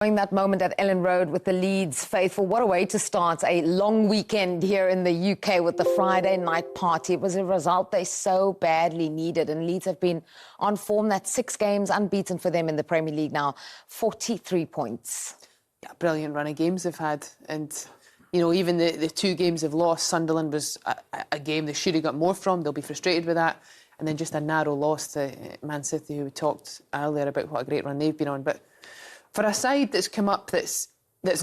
That moment at Ellen Road with the Leeds faithful. What a way to start a long weekend here in the UK with the Friday night party. It was a result they so badly needed, and Leeds have been on form. That's 6 games unbeaten for them in the Premier League now, 43 points. Yeah, brilliant run of games they've had, and you know, even the 2 games they've lost, Sunderland was a game they should have got more from. They'll be frustrated with that, and then just a narrow loss to Man City, who we talked earlier about what a great run they've been on. But for a side that's come up that's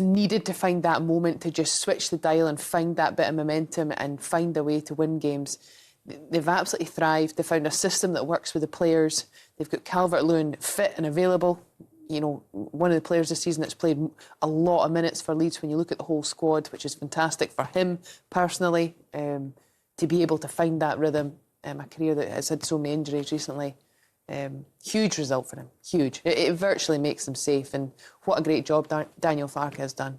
needed to find that moment to just switch the dial and find that bit of momentum and find a way to win games, they've absolutely thrived. They've found a system that works with the players. They've got Calvert-Lewin fit and available. You know, one of the players this season that's played a lot of minutes for Leeds when you look at the whole squad, which is fantastic for him personally, to be able to find that rhythm. A career that has had so many injuries recently. Huge result for him, huge. It virtually makes him safe, and what a great job Daniel Farke has done.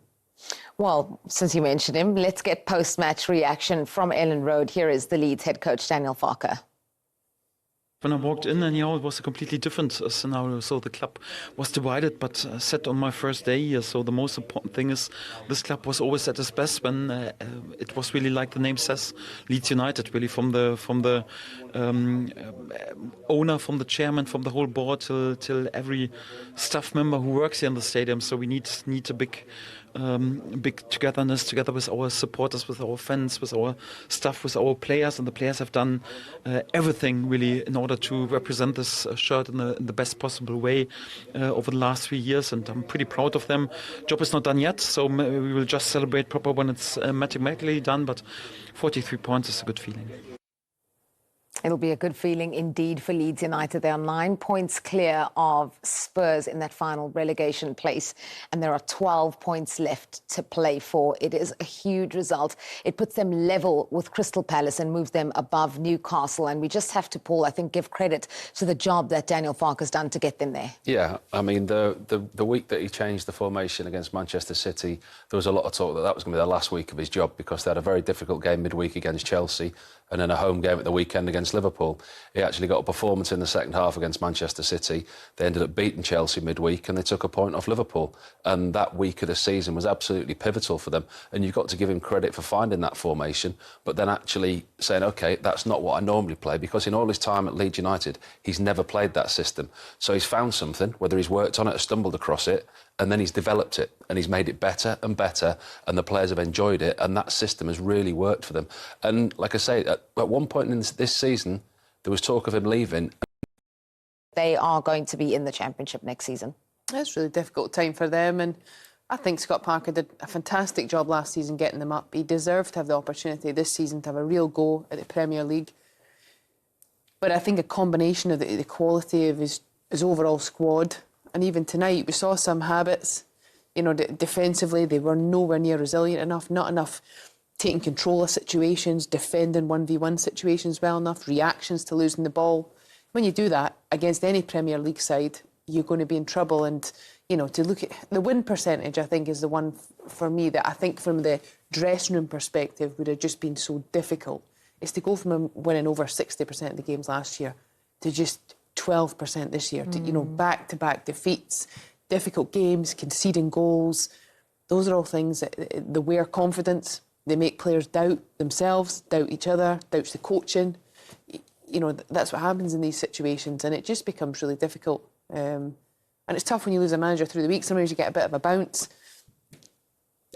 Well, since you mentioned him, let's get post-match reaction from Ellen Road. Here is the Leeds head coach, Daniel Farke. When I walked in, anyhow, it was a completely different scenario. So the club was divided, but said on my first day here. So the most important thing is this club was always at its best when it was really, like the name says, Leeds United. Really, from the owner, from the chairman, from the whole board till every staff member who works here in the stadium. So we need a big togetherness together with our supporters, with our fans, with our staff, with our players, and the players have done everything really in order to represent this shirt in the best possible way over the last 3 years, and I'm pretty proud of them. Job is not done yet, so we will just celebrate proper when it's mathematically done, but 43 points is a good feeling. It'll be a good feeling indeed for Leeds United. They are 9 points clear of Spurs in that final relegation place, and there are 12 points left to play for. It is a huge result. It puts them level with Crystal Palace and moves them above Newcastle. And we just have to, Paul, I think, give credit to the job that Daniel Farke has done to get them there. Yeah, I mean, the week that he changed the formation against Manchester City, there was a lot of talk that was going to be the last week of his job, because they had a very difficult game midweek against Chelsea and then a home game at the weekend against Liverpool. He actually got a performance in the second half against Manchester City. They ended up beating Chelsea midweek and they took a point off Liverpool. And that week of the season was absolutely pivotal for them. And you've got to give him credit for finding that formation, but then actually saying, OK, that's not what I normally play, because in all his time at Leeds United, he's never played that system. So he's found something, whether he's worked on it or stumbled across it, and then he's developed it and he's made it better and better, and the players have enjoyed it, and that system has really worked for them. And like I say, at one point in this season, there was talk of him leaving. They are going to be in the Championship next season. It's a really difficult time for them, and I think Scott Parker did a fantastic job last season getting them up. He deserved to have the opportunity this season to have a real go at the Premier League. But I think a combination of the quality of his overall squad, and even tonight we saw some habits, you know, defensively they were nowhere near resilient enough, not enough taking control of situations, defending 1v1 situations well enough, reactions to losing the ball. When you do that against any Premier League side, you're going to be in trouble. And, you know, to look at the win percentage, I think is the one for me that I think from the dressing room perspective would have just been so difficult. Is to go from him winning over 60% of the games last year to just 12% this year, to, you know, back-to-back defeats, difficult games, conceding goals. Those are all things that they wear confidence. They make players doubt themselves, doubt each other, doubt the coaching. You know, that's what happens in these situations, and it just becomes really difficult. And it's tough when you lose a manager through the week. Sometimes you get a bit of a bounce.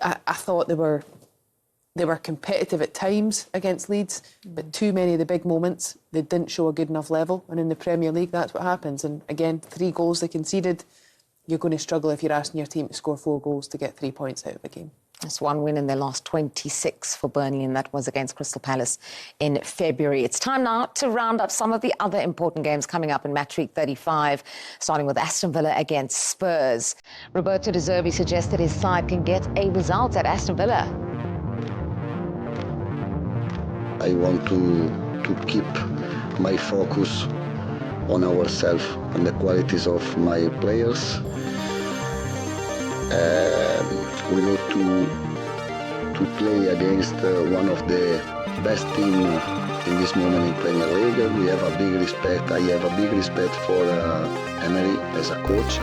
I thought they were competitive at times against Leeds, but too many of the big moments, they didn't show a good enough level. And in the Premier League, that's what happens. And again, 3 goals they conceded. You're going to struggle if you're asking your team to score 4 goals to get 3 points out of a game. That's 1 win in their last 26 for Burnley, and that was against Crystal Palace in February. It's time now to round up some of the other important games coming up in Match Week 35, starting with Aston Villa against Spurs. Roberto De Zerbi suggested his side can get a result at Aston Villa. I want to keep my focus on ourselves and the qualities of my players. We need to play against one of the best teams in this moment in Premier League. We have a big respect. I have a big respect for Emery as a coach.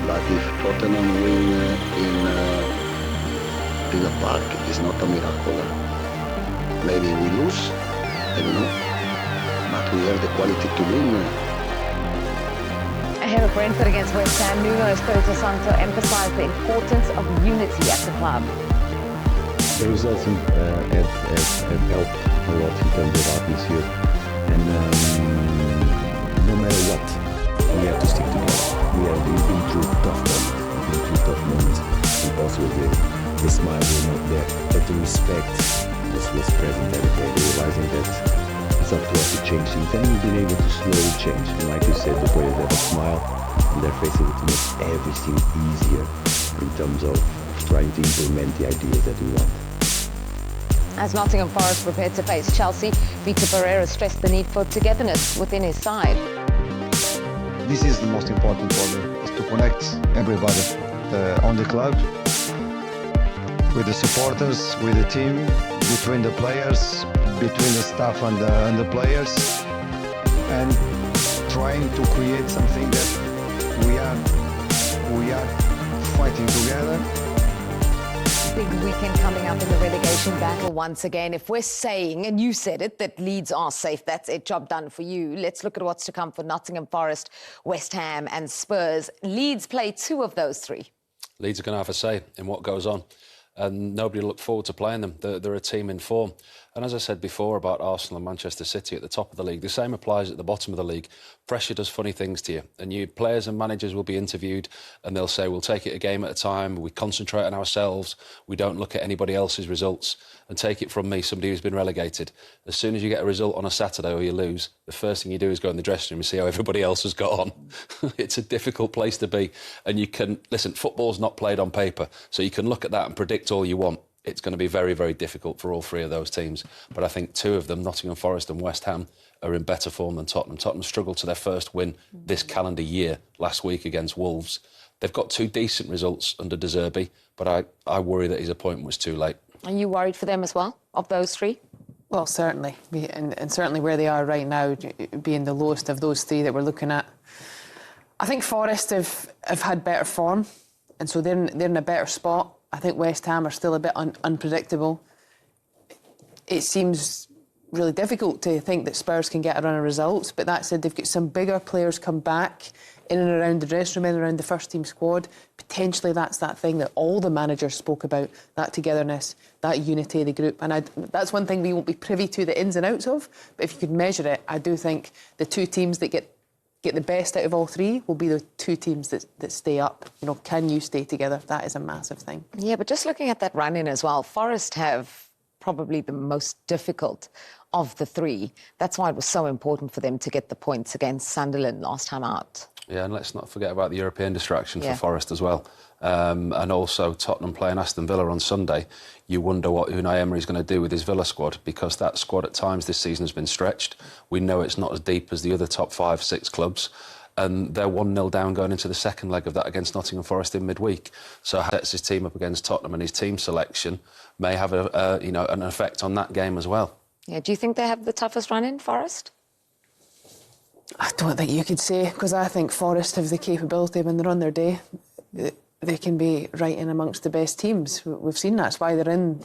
But if Tottenham win in Villa Park, it's not a miracle. Maybe we lose, I don't know. But we have the quality to win. Ahead of Brentford against West Ham, Nuno Espirito Santo emphasised the importance of unity at the club. The results have helped a lot in terms of atmosphere, and no matter what, we have to stick together. We have been through tough moments, and also the smiles were not there, but the respect was present every day, realizing that it's up to us to change things, and we've been able to slowly change. And like you said, the players have a smile on their faces, it makes everything easier in terms of trying to implement the ideas that we want. As Nottingham Forest prepared to face Chelsea, Vitor Pereira stressed the need for togetherness within his side. This is the most important for me, is to connect everybody on the club, with the supporters, with the team, between the players, between the staff and the players, and trying to create something that we are fighting together. Big weekend coming up in the relegation battle once again. If we're saying, and you said it, that Leeds are safe, that's it, job done for you. Let's look at what's to come for Nottingham Forest, West Ham and Spurs. Leeds play 2 of those 3. Leeds are going to have a say in what goes on, and nobody looked forward to playing them. They're a team in form. And as I said before about Arsenal and Manchester City at the top of the league, the same applies at the bottom of the league. Pressure does funny things to you, and you players and managers will be interviewed and they'll say, we'll take it a game at a time, we concentrate on ourselves, we don't look at anybody else's results. And take it from me, somebody who's been relegated, as soon as you get a result on a Saturday or you lose, the first thing you do is go in the dressing room and see how everybody else has got on. It's a difficult place to be, and you can, listen, football's not played on paper, so you can look at that and predict all you want. It's going to be very, very difficult for all 3 of those teams. But I think 2 of them, Nottingham Forest and West Ham, are in better form than Tottenham. Tottenham struggled to their first win this calendar year, last week against Wolves. They've got 2 decent results under De Zerbi, but I worry that his appointment was too late. Are you worried for them as well, of those 3? Well, certainly. And certainly where they are right now, being the lowest of those 3 that we're looking at. I think Forest have had better form, and so they're in a better spot. I think West Ham are still a bit unpredictable. It seems really difficult to think that Spurs can get a run of results, but that said, they've got some bigger players come back in and around the dressing room, in and around the first-team squad. Potentially that's that thing that all the managers spoke about, that togetherness, that unity of the group. And that's one thing we won't be privy to the ins and outs of, but if you could measure it, I do think the 2 teams that get the best out of all 3 will be the 2 teams that stay up. You know, can you stay together? That is a massive thing. Yeah, but just looking at that run-in as well, Forest have probably the most difficult of the 3. That's why it was so important for them to get the points against Sunderland last time out. Yeah, and let's not forget about the European distraction for Forest as well. And also Tottenham playing Aston Villa on Sunday. You wonder what Unai Emery's going to do with his Villa squad, because that squad at times this season has been stretched. We know it's not as deep as the other top 5, 6 clubs. And they're 1-0 down going into the second leg of that against Nottingham Forest in midweek. So how sets his team up against Tottenham, and his team selection may have an effect on that game as well. Yeah, do you think they have the toughest run-in, Forest? I don't think you could say, because I think Forest have the capability when they're on their day. They can be right in amongst the best teams. We've seen that's why they're in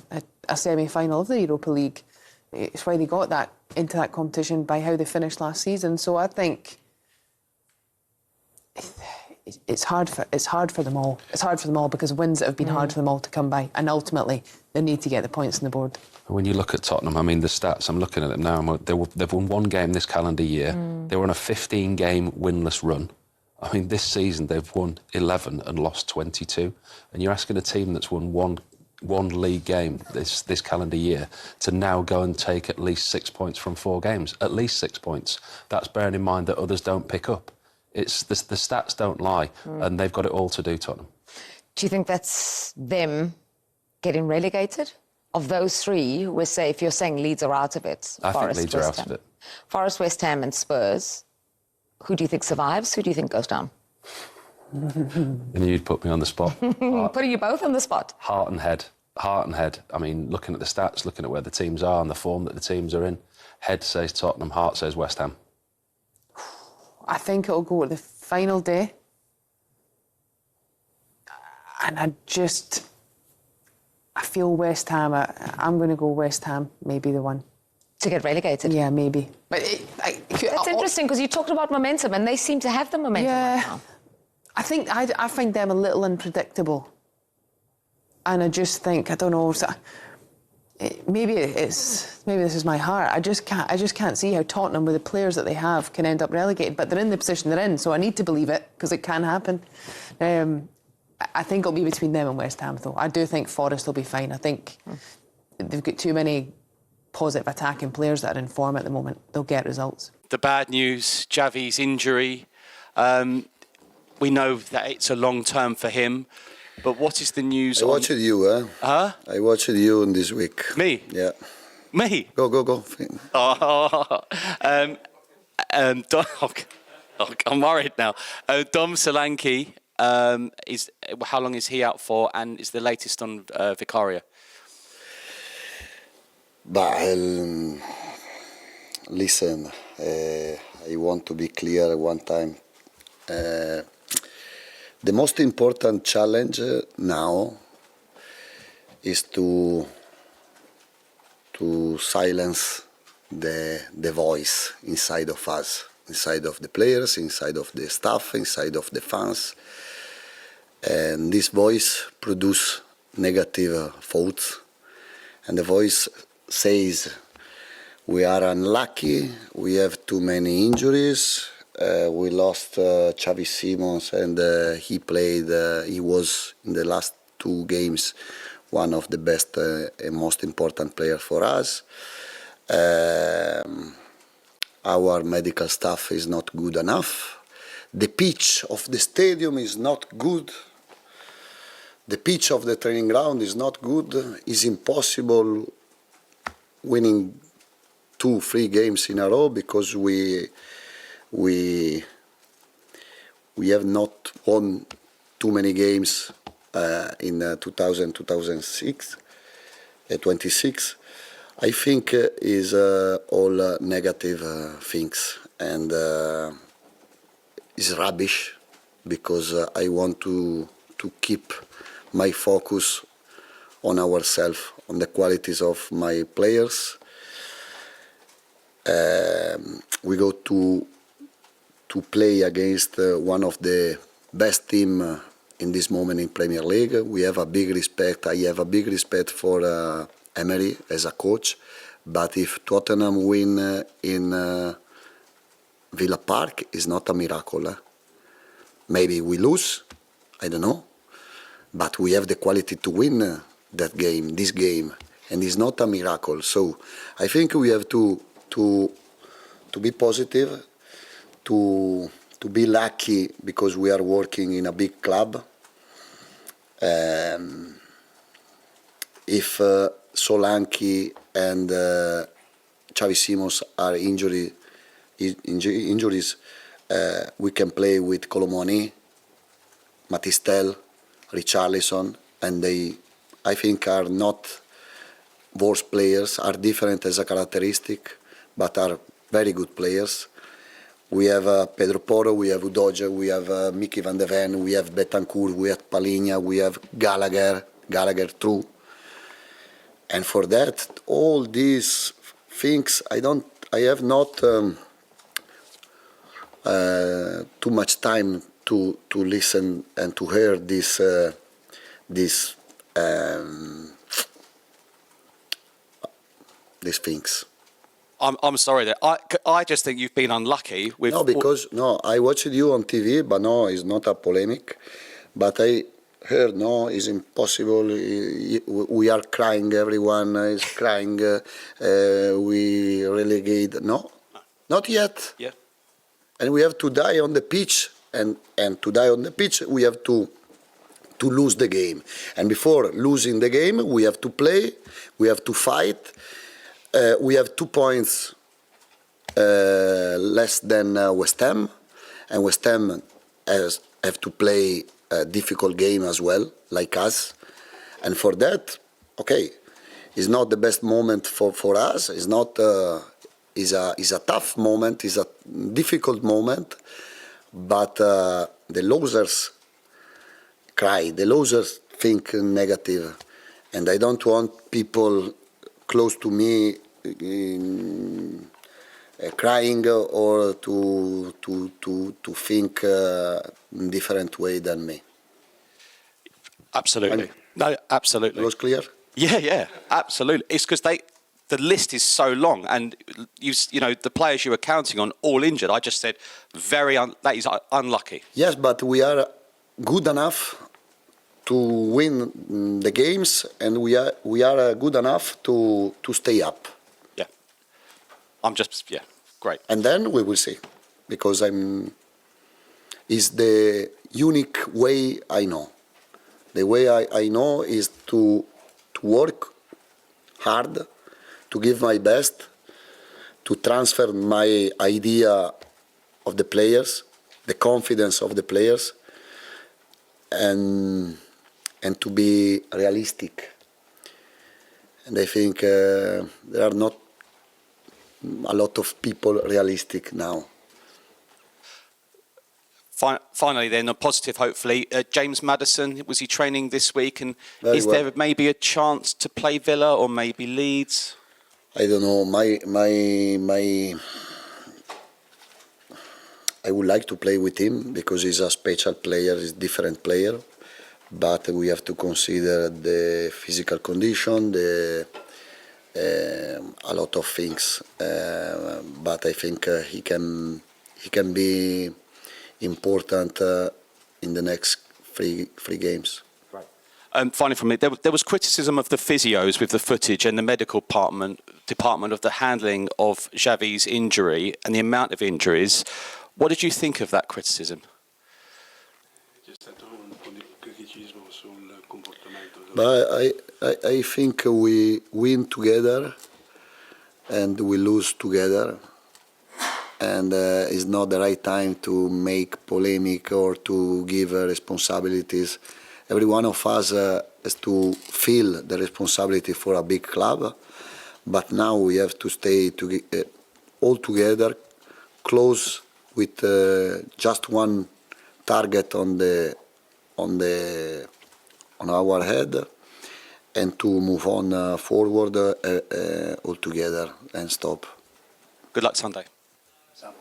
a semi-final of the Europa League. It's why they got that into that competition by how they finished last season. So I think it's hard for them all. It's hard for them all because wins that have been hard for them all to come by, and ultimately they need to get the points on the board. When you look at Tottenham, I mean, the stats, I'm looking at them now, they've won 1 game this calendar year. They were on a 15-game winless run. I mean, this season they've won 11 and lost 22. And you're asking a team that's won one league game this calendar year to now go and take at least 6 points from 4 games. At least 6 points. That's bearing in mind that others don't pick up. It's the stats don't lie, and they've got it all to do, Tottenham. Do you think that's them getting relegated? Of those 3, we're safe. You're saying Leeds are out of it. I think Leeds are out of it. Forest, West Ham and Spurs. Who do you think survives? Who do you think goes down? And you'd put me on the spot. Putting you both on the spot. Heart and head. I mean, looking at the stats, looking at where the teams are and the form that the teams are in. Head says Tottenham, heart says West Ham. I think it'll go to the final day. And I feel West Ham. I'm going to go West Ham, maybe the one. To get relegated? Yeah, maybe. But that's interesting, because you talked about momentum, and they seem to have the momentum right now. I think I find them a little unpredictable. And I just think, I don't know, maybe this is my heart. I just can't see how Tottenham, with the players that they have, can end up relegated. But they're in the position they're in, so I need to believe it, because it can happen. I think it'll be between them and West Ham, though. I do think Forest will be fine. I think they've got too many positive attacking players that are in form at the moment. They'll get results. The bad news, Javi's injury. We know that it's a long term for him. But what is the news? I watched you, Huh? I watched you in this week. Me? Yeah. Me? Go. Oh, I'm worried now. Dom Solanke, how long is he out for? And is the latest on Vicaria? But listen, I want to be clear one time. The most important challenge now is to silence the voice inside of us, inside of the players, inside of the staff, inside of the fans. And this voice produces negative thoughts. And the voice says, we are unlucky, we have too many injuries, we lost Xavi Simons, and he was in the last 2 games one of the best and most important players for us. Our medical staff is not good enough. The pitch of the stadium is not good. The pitch of the training ground is not good. It's impossible winning 2-3 games in a row, because we have not won too many games in 2026. I think is all negative things, and is rubbish, because I want to keep my focus on ourselves, on the qualities of my players. We go to play against one of the best team in this moment in Premier League. We have a big respect. I have a big respect for Emery as a coach. But if Tottenham win in Villa Park, it's not a miracle. Maybe we lose, I don't know. But we have the quality to win this game, and it's not a miracle. So I think we have to be positive, to be lucky, because we are working in a big club. If Solanke and Xavi Simons are injuries, we can play with Colomoni, Matistel, Richarlison, and they, I think, are not worse players, are different as a characteristic, but are very good players. We have Pedro Porro, we have Udoja, we have Mickey van de Ven, we have Betancourt, we have Palinha, we have Gallagher through. And for that, all these things, I have not too much time to listen and to hear these things. I'm sorry that I just think you've been unlucky with. No, I watched you on TV, but no, it's not a polemic. But I heard it's impossible. We are crying. Everyone is crying. We relegate. No, not yet. Yeah. And we have to die on the pitch, and to die on the pitch, we have to lose the game. And before losing the game, we have to play. We have to fight. We have 2 points less than West Ham, and West Ham have to play a difficult game as well, like us. And for that, okay, it's not the best moment for us. It's not is a tough moment, is a difficult moment, but the losers cry, the losers think negative, and I don't want people close to me crying or to think in different way than me. Absolutely. No, absolutely. It was clear? Yeah, absolutely. It's because the list is so long, and you know the players you were counting on all injured. I just said that is unlucky. Yes, but we are good enough to win the games, and we are good enough to stay up. Yeah, great. And then we will see, because is the unique way I know. The way I know is to work hard, to give my best, to transfer my idea of the players, the confidence of the players, and to be realistic. And I think there are not a lot of people realistic now. Finally, then, a positive, hopefully. James Maddison, was he training this week? And is well. there maybe a chance to play Villa or maybe Leeds? I don't know. I would like to play with him because he's a special player, he's a different player. But we have to consider the physical condition, a lot of things. But I think he can be important in the next three games. Finally, from me, there was criticism of the physios with the footage and the medical department of the handling of Xavi's injury and the amount of injuries. What did you think of that criticism? But I think we win together and we lose together. And it's not the right time to make polemic or to give responsibilities. Every one of us has to feel the responsibility for a big club, but now we have to stay all together, close with just one target on our head, and to move on forward all together and stop. Good luck Sunday.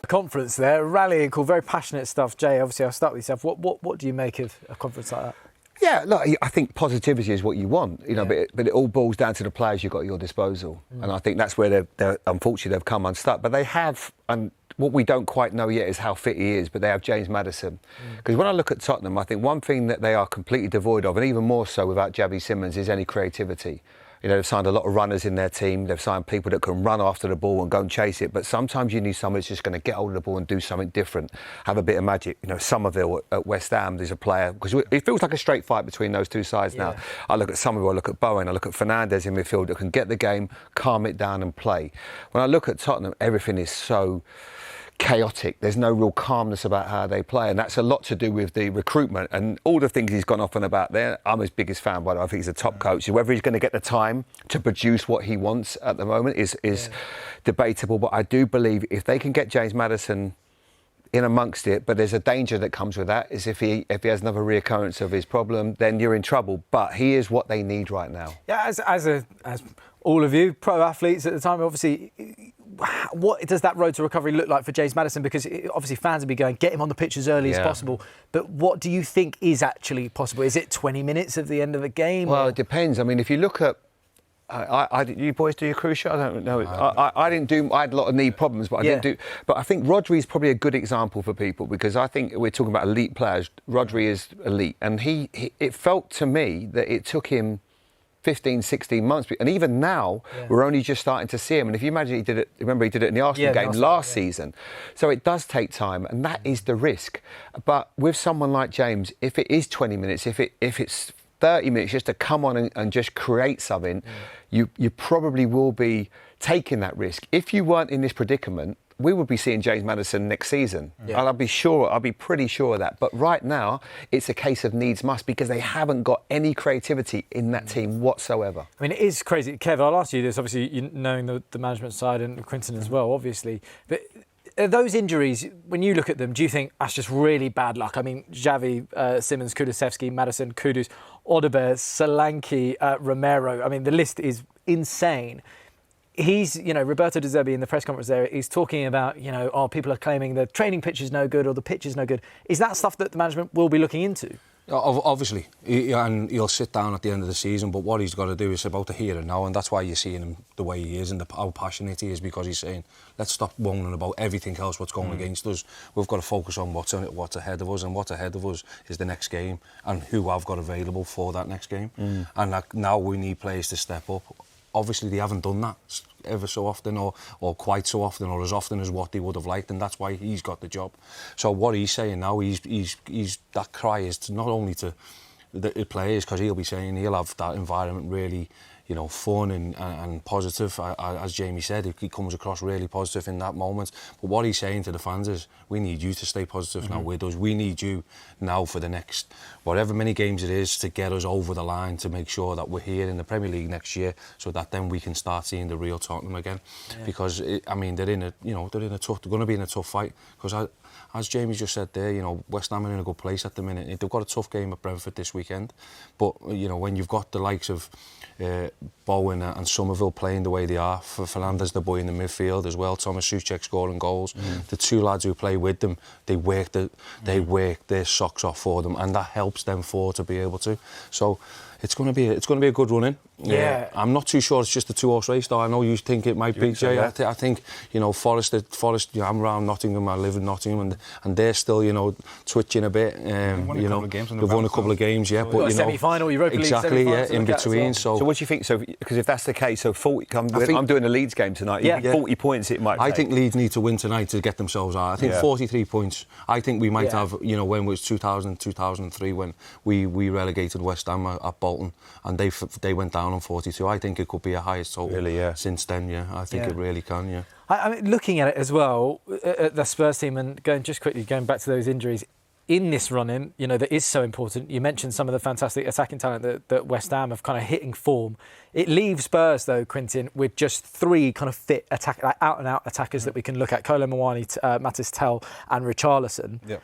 A conference there, rallying call, very passionate stuff. Jay, obviously I'll start with yourself. What do you make of a conference like that? Yeah, look, I think positivity is what you want, you know, but it all boils down to the players you've got at your disposal. And I think that's where they're unfortunately they've come unstuck. But they have, and what we don't quite know yet is how fit he is, but they have James Maddison. Because when I look at Tottenham, I think one thing that they are completely devoid of, and even more so without Xavi Simons, is any creativity. You know, they've signed a lot of runners in their team. They've signed people that can run after the ball and go and chase it. But sometimes you need someone who's just going to get hold of the ball and do something different, have a bit of magic. You know, Somerville at West Ham is a player, because it feels like a straight fight between those two sides now. I look at Somerville, I look at Bowen, I look at Fernandes in midfield that can get the game, calm it down and play. When I look at Tottenham, everything is so chaotic. There's no real calmness about how they play, and that's a lot to do with the recruitment and all the things he's gone off on about there. I'm his biggest fan, by the way. I think he's a top coach. Whether he's going to get the time to produce what he wants at the moment is debatable, but I do believe if they can get James Maddison in amongst it, but there's a danger that comes with that, is if he has another reoccurrence of his problem, then you're in trouble. But he is what they need right now. Yeah, as all of you pro athletes at the time, obviously, what does that road to recovery look like for James Maddison? Because obviously fans will be going, get him on the pitch as early as possible. But what do you think is actually possible? Is it 20 minutes at the end of the game? Well, it depends. I mean, if you look at you boys do your cruciate? I don't know. I didn't do. I had a lot of knee problems, but I didn't do. But I think Rodri is probably a good example for people, because I think we're talking about elite players. Rodri is elite, and it felt to me that it took him 15, 16 months. And even now, we're only just starting to see him. And if you imagine he did it in the Arsenal game last season. So it does take time, and that is the risk. But with someone like James, if it is 20 minutes, if it's 30 minutes just to come on and just create something, you probably will be taking that risk. If you weren't in this predicament, we would be seeing James Maddison next season. And I'd be pretty sure of that. But right now, it's a case of needs must because they haven't got any creativity in that team whatsoever. I mean, it is crazy. Kev, I'll ask you this, obviously, you knowing the management side and Quinton as well, obviously. But are those injuries, when you look at them, do you think that's just really bad luck? I mean, Xavi, Simmons, Kulusevski, Maddison, Kudus, Odegaard, Solanke, Romero. I mean, the list is insane. He's, Roberto De Zerbi in the press conference there, he's talking about, people are claiming the training pitch is no good or the pitch is no good. Is that stuff that the management will be looking into? Obviously, and he'll sit down at the end of the season, but what he's got to do is about the here and now, and that's why you're seeing him the way he is and how passionate he is, because he's saying, let's stop moaning about everything else what's going against us. We've got to focus on what's ahead of us, and what's ahead of us is the next game and who I've got available for that next game. And now we need players to step up. Obviously, they haven't done that ever so often or quite so often or as often as what they would have liked, and that's why he's got the job. So what he's saying now, he's that cry is to not only to the players, because he'll be saying he'll have that environment really, fun and positive. As Jamie said, he comes across really positive in that moment. But what he's saying to the fans is, we need you to stay positive now with us. We need you now for the next, whatever many games it is, to get us over the line, to make sure that we're here in the Premier League next year, so that then we can start seeing the real Tottenham again. Because they're going to be in a tough fight. Because as Jamie just said there, West Ham are in a good place at the minute. They've got a tough game at Brentford this weekend. But, when you've got the likes of Bowen and Somerville playing the way they are, for Fernandes, the boy in the midfield as well, Thomas Souček scoring goals, the two lads who play with them, they work their socks off for them, and that helps them forward to be able to. So it's going to be a good run in. Yeah. I'm not too sure it's just a 2-horse race, though. I know you think it might be, Jay. I think, Forest, I'm around Nottingham, I live in Nottingham, and they're still, twitching a bit. They've won a couple of games, yeah. But, semi-final, Europa League exactly, semi-final in between. Well. So what do you think? So, because if that's the case, so 40, I'm doing a Leeds game tonight. 40 points it might take. I think Leeds need to win tonight to get themselves out. I think 43 points. I think we might have, when it was 2000, 2003, when we relegated West Ham at Bolton, and they went down on 42. I think it could be a highest total since then, I think it really can, I mean, looking at it as well, at the Spurs team, and going back to those injuries, in this run-in, that is so important. You mentioned some of the fantastic attacking talent that West Ham have kind of hitting form. It leaves Spurs, though, Quintin, with just 3 kind of fit out-and-out attackers that we can look at: Kolo Muani, Matis Tel and Richarlison. Yeah.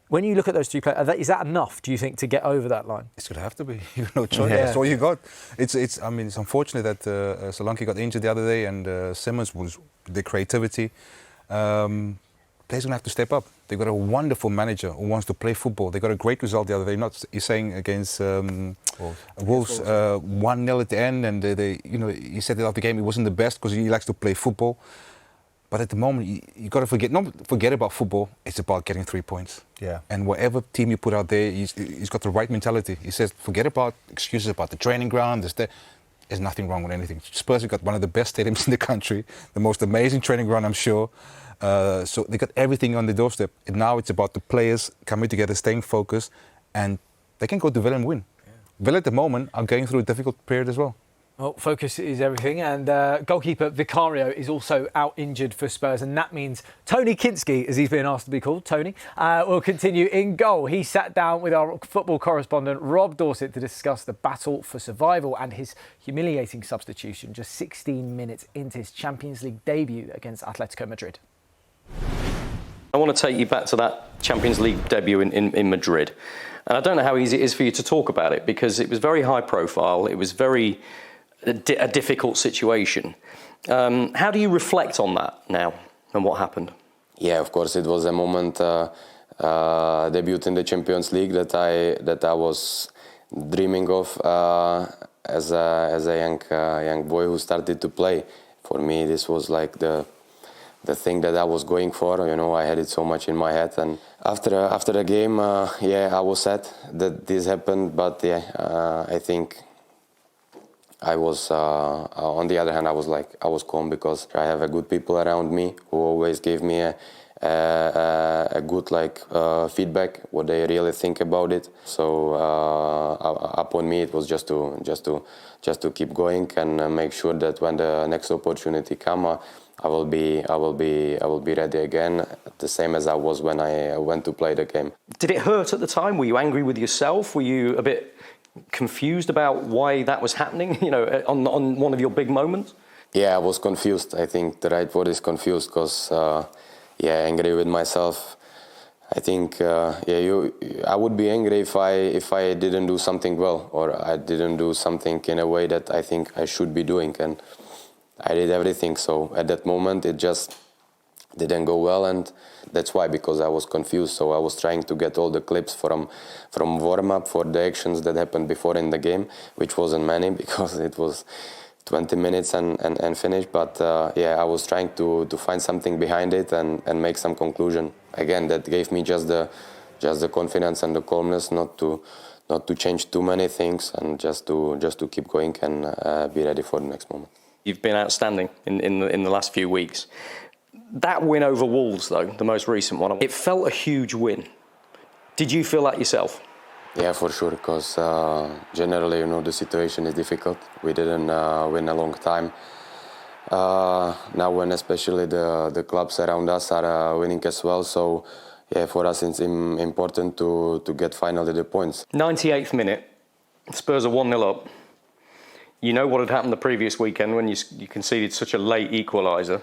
When you look at those 2 players, is that enough, do you think, to get over that line? It's going to have to be. You've no choice. That's all you got. It's unfortunate that Solanke got injured the other day, and Simmons was the creativity. Players going to have to step up. They've got a wonderful manager who wants to play football. They got a great result the other day. He's saying against Wolves, 1-0 at the end, and he said that after the game it wasn't the best because he likes to play football. But at the moment, you got to not forget about football. It's about getting 3 points. Yeah. And whatever team you put out there, he's got the right mentality. He says, forget about excuses about the training ground. There's nothing wrong with anything. Spurs have got one of the best stadiums in the country, the most amazing training ground, I'm sure. So they got everything on the doorstep. And now it's about the players coming together, staying focused, and they can go to Villa and win. Yeah. Villa at the moment are going through a difficult period as well. Well, focus is everything, and goalkeeper Vicario is also out injured for Spurs, and that means Tony Kinsky, as he's been asked to be called, Tony, will continue in goal. He sat down with our football correspondent Rob Dorset to discuss the battle for survival and his humiliating substitution just 16 minutes into his Champions League debut against Atletico Madrid. I want to take you back to that Champions League debut in Madrid, and I don't know how easy it is for you to talk about it, because it was very high profile, it was very a difficult situation. How do you reflect on that now and what happened? Yeah, of course, it was a moment, debut in the Champions League that I was dreaming of as a young boy who started to play. For me, this was like the thing that I was going for. I had it so much in my head. And after the game, I was sad that this happened. But I think I was, on the other hand, I was calm, because I have good people around me who always gave me a a good feedback, what they really think about it. So upon me, it was just to keep going and make sure that when the next opportunity come, I will be ready again, the same as I was when I went to play the game. Did it hurt at the time? Were you angry with yourself? Were you a bit confused about why that was happening? You know, on one of your big moments. Yeah, I was confused. I think the right word is confused, because angry with myself. I think I would be angry if I didn't do something well, or I didn't do something in a way that I think I should be doing, and I did everything. So at that moment, it just didn't go well, and that's why, because I was confused. So I was trying to get all the clips from warm up for the actions that happened before in the game, which wasn't many because it was 20 minutes and finish. But I was trying to find something behind it and make some conclusion. Again, that gave me just the confidence and the calmness not to change too many things, and just to keep going and be ready for the next moment. You've been outstanding in the last few weeks. That win over Wolves, though, the most recent one, it felt a huge win. Did you feel that yourself? Yeah, for sure, because generally, the situation is difficult. We didn't win a long time. Now when especially the clubs around us are winning as well, so for us it's important to get finally the points. 98th minute, Spurs are 1-0 up. You know what had happened the previous weekend when you conceded such a late equaliser,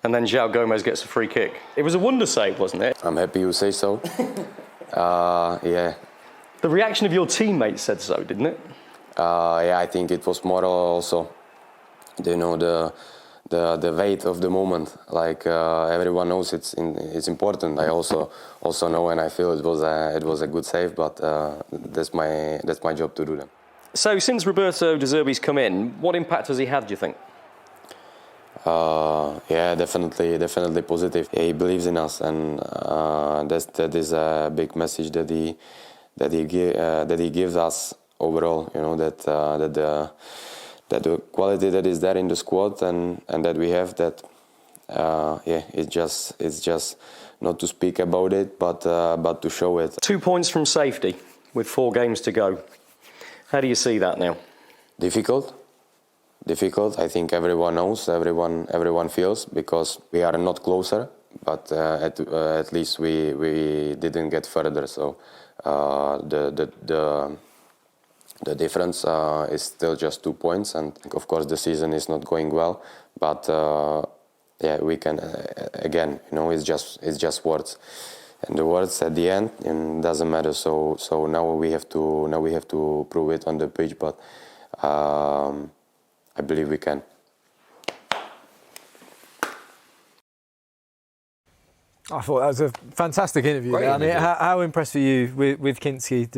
and then João Gomez gets a free kick. It was a wonder save, wasn't it? I'm happy you say so. The reaction of your teammates said so, didn't it? I think it was more also, the weight of the moment. Everyone knows it's important. I also know, and I feel it was a good save, but that's my job to do that. So since Roberto De Zerbi's come in, what impact has he had, do you think? Definitely positive. He believes in us, and that is a big message that he gives us overall. That the quality that is there in the squad and that we have, that it's just not to speak about it, but to show it. 2 points from safety with 4 games to go. How do you see that now? Difficult. I think everyone knows, everyone feels, because we are not closer, but at least we didn't get further. So the difference is still just 2 points, and of course the season is not going well. But we can again, it's just words. And the words at the end, it doesn't matter. So now we have to prove it on the pitch. But I believe we can. I thought that was a fantastic interview. How impressed were you with Kinsky,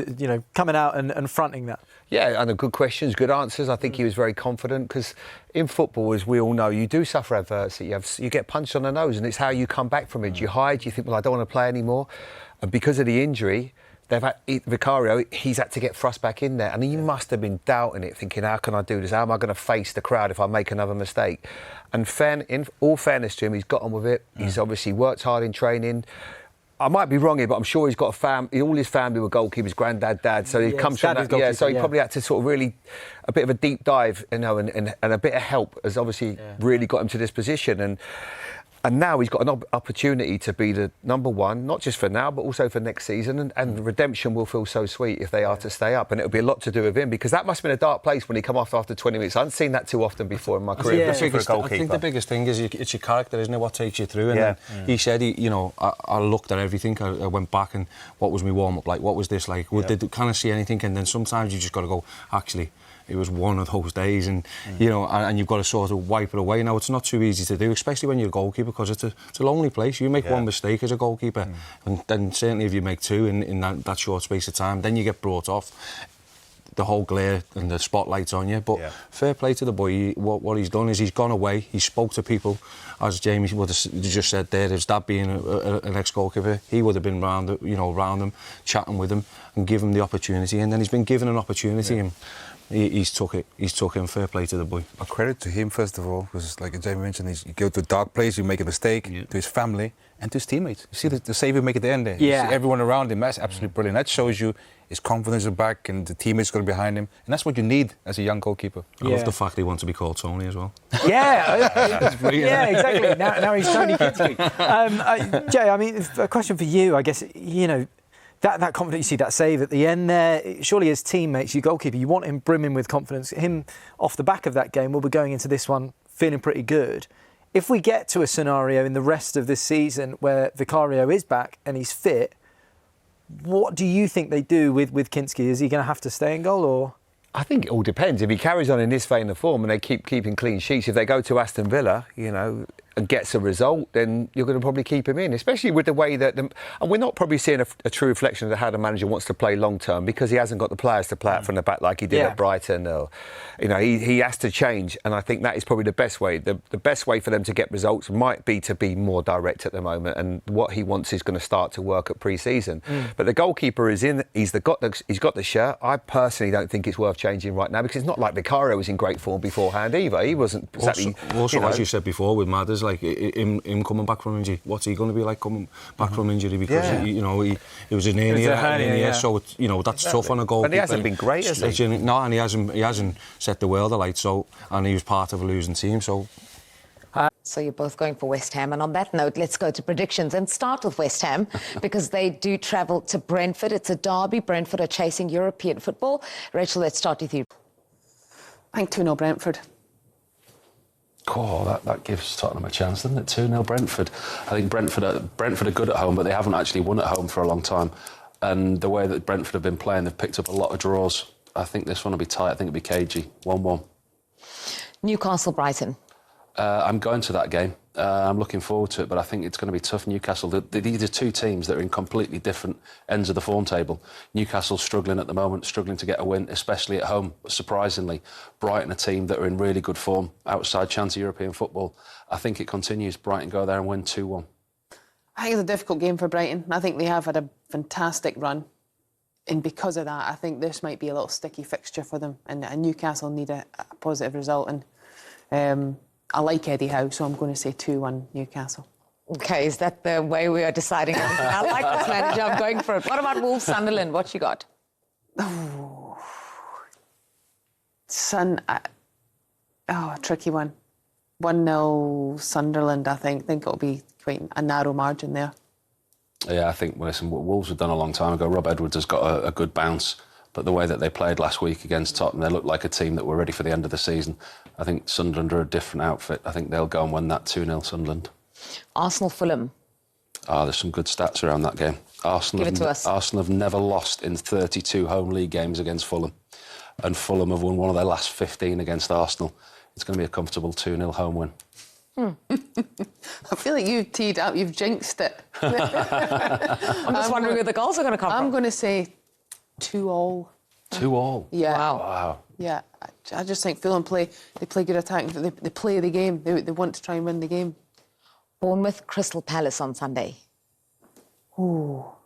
coming out and fronting that? Yeah, and good questions, good answers. I think he was very confident, because in football, as we all know, you do suffer adversity. You get punched on the nose, and it's how you come back from it. Do you hide? Do you think, well, I don't want to play anymore? And because of the injury, Vicario, he's had to get thrust back in there, and he must have been doubting it, thinking, how can I do this? How am I going to face the crowd if I make another mistake? And in all fairness to him, he's got on with it. He's obviously worked hard in training. I might be wrong here, but I'm sure he's got a family. All his family were goalkeepers, granddad, dad. So he comes from that. Yeah, so he probably had to sort of really a bit of a deep dive, and a bit of help has obviously really got him to this position. And now he's got an opportunity to be the number one, not just for now, but also for next season. And redemption will feel so sweet if they are to stay up. And it'll be a lot to do with him, because that must have been a dark place when he come off after 20 minutes. I haven't seen that too often before in my career. I think the biggest thing is it's your character, isn't it? What takes you through. And he said, I looked at everything. I went back and what was my warm-up like? What was this like? Did you kind of see anything? And then sometimes you just got to go, actually, it was one of those days, and and you've got to sort of wipe it away. Now, it's not too easy to do, especially when you're a goalkeeper, because it's a lonely place. You make one mistake as a goalkeeper, and then certainly if you make two in that short space of time, then you get brought off. The whole glare and the spotlight's on you. But fair play to the boy. What he's done is he's gone away. He spoke to people, as Jamie would have just said there. His dad being an ex-goalkeeper, he would have been round them, chatting with them and give him the opportunity. And then he's been given an opportunity. And He's took it. He's took him. Fair play to the boy. A credit to him, first of all, because like Jamie mentioned, you go to a dark place, you make a mistake, to his family and to his teammates. You see the save he make at the end there. Yeah. You see everyone around him. That's absolutely brilliant. That shows you his confidence is back and the teammates got behind him. And that's what you need as a young goalkeeper. I love the fact he wants to be called Tony as well. Yeah, yeah, exactly. Now he's Tony Kinsky. Jay, I mean, a question for you, I guess, you know, that confidence, you see that save at the end there, surely as teammates, your goalkeeper, you want him brimming with confidence. Him, off the back of that game, we'll be going into this one feeling pretty good. If we get to a scenario in the rest of this season where Vicario is back and he's fit, what do you think they do with Kinsky? Is he going to have to stay in goal, or...? I think it all depends. If he carries on in this vein of form and they keep keeping clean sheets, if they go to Aston Villa, you know, and gets a result, then you're going to probably keep him in, especially with the way that... and we're not probably seeing a true reflection of how the manager wants to play long-term, because he hasn't got the players to play it from the back like he did at Brighton. Or, you know, he has to change, and I think that is probably the best way. The best way for them to get results might be to be more direct at the moment, and what he wants is going to start to work at pre-season. But the goalkeeper is in. He's got the shirt. I personally don't think it's worth changing right now, because it's not like Vicario was in great form beforehand either. He wasn't exactly... Also, as you said before, with Madders, like him coming back from injury, what's he going to be like coming back from injury? Because he was an hernia, so it's, you know, that's tough on a goalkeeper. But he hasn't been great, has he? No, and he hasn't set the world alight. So, and he was part of a losing team. So you're both going for West Ham. And on that note, let's go to predictions and start with West Ham because they do travel to Brentford. It's a derby. Brentford are chasing European football. Rachel, let's start with you. I think 2-0 Brentford. Oh, that gives Tottenham a chance, doesn't it? 2-0 Brentford. I think Brentford are good at home, but they haven't actually won at home for a long time. And the way that Brentford have been playing, they've picked up a lot of draws. I think this one will be tight. I think it'll be cagey. 1-1. Newcastle Brighton. I'm going to that game. I'm looking forward to it, but I think it's going to be tough. Newcastle, these are two teams that are in completely different ends of the form table. Newcastle's struggling at the moment, struggling to get a win, especially at home, surprisingly. Brighton, a team that are in really good form, outside chance of European football. I think it continues. Brighton go there and win 2-1. I think it's a difficult game for Brighton. I think they have had a fantastic run. And because of that, I think this might be a little sticky fixture for them. And Newcastle need a positive result. And I like Eddie Howe, so I'm going to say 2-1 Newcastle. OK, is that the way we are deciding? I like this manager. I'm going for it. What about Wolves Sunderland? What you got? Oh, a tricky one. 1-0 Sunderland, I think. I think it'll be quite a narrow margin there. Yeah, I think, listen, what Wolves have done a long time ago. Rob Edwards has got a good bounce. But the way that they played last week against Tottenham, they looked like a team that were ready for the end of the season. I think Sunderland are a different outfit. I think they'll go and win that 2-0 Sunderland. Arsenal Fulham. There's some good stats around that game. Give it to us. Arsenal have never lost in 32 home league games against Fulham. And Fulham have won one of their last 15 against Arsenal. It's going to be a comfortable 2-0 home win. I feel like you've teed up, you've jinxed it. I'm just wondering where the goals are going to come from. I'm going to say 2-2. 2-2? Yeah. Wow. Yeah, I just think Fulham play good attacking. They play the game. They want to try and win the game. Bournemouth Crystal Palace on Sunday. Oh,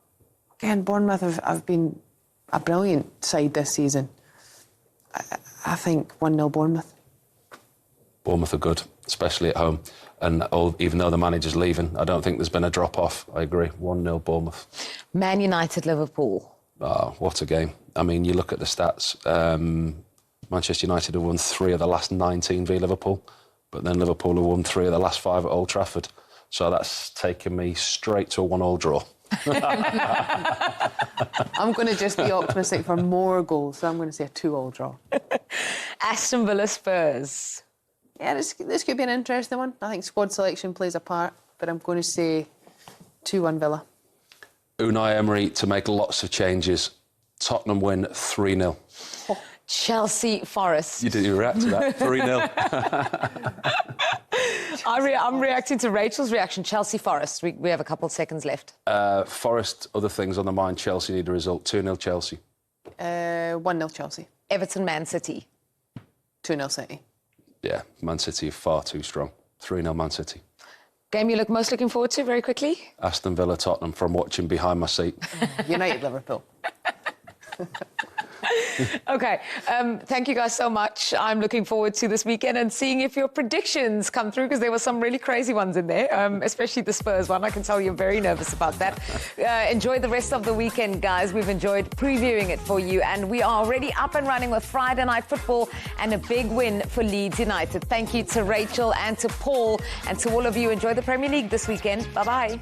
again, Bournemouth have been a brilliant side this season. I think 1-0 Bournemouth. Bournemouth are good, especially at home. And even though the manager's leaving, I don't think there's been a drop-off. I agree. 1-0 Bournemouth. Man United Liverpool. Oh, what a game. I mean, you look at the stats. Manchester United have won 3 of the last 19 v Liverpool, but then Liverpool have won 3 of the last 5 at Old Trafford. So that's taken me straight to a 1-1 draw. I'm going to just be optimistic for more goals, so I'm going to say a 2-2 draw. Aston Villa Spurs. Yeah, this could be an interesting one. I think squad selection plays a part, but I'm going to say 2-1 Villa. Unai Emery to make lots of changes. Tottenham win 3-0. Oh. Chelsea Forest. You didn't react to that. 3-0. I'm reacting to Rachel's reaction. Chelsea Forest. We have a couple of seconds left. Forest, other things on the mind. Chelsea need a result. 2-0 Chelsea. 1-0 Chelsea. Everton Man City. 2-0 City. Yeah, Man City are far too strong. 3-0 Man City. Game you most looking forward to, very quickly? Aston Villa Tottenham from watching behind my seat. United Liverpool. Okay, thank you guys so much. I'm looking forward to this weekend and seeing if your predictions come through, because there were some really crazy ones in there, especially the Spurs one. I can tell you're very nervous about that. Enjoy the rest of the weekend, guys. We've enjoyed previewing it for you, and we are already up and running with Friday Night Football and a big win for Leeds United. Thank you to Rachel and to Paul, and to all of you. Enjoy the Premier League this weekend. Bye-bye.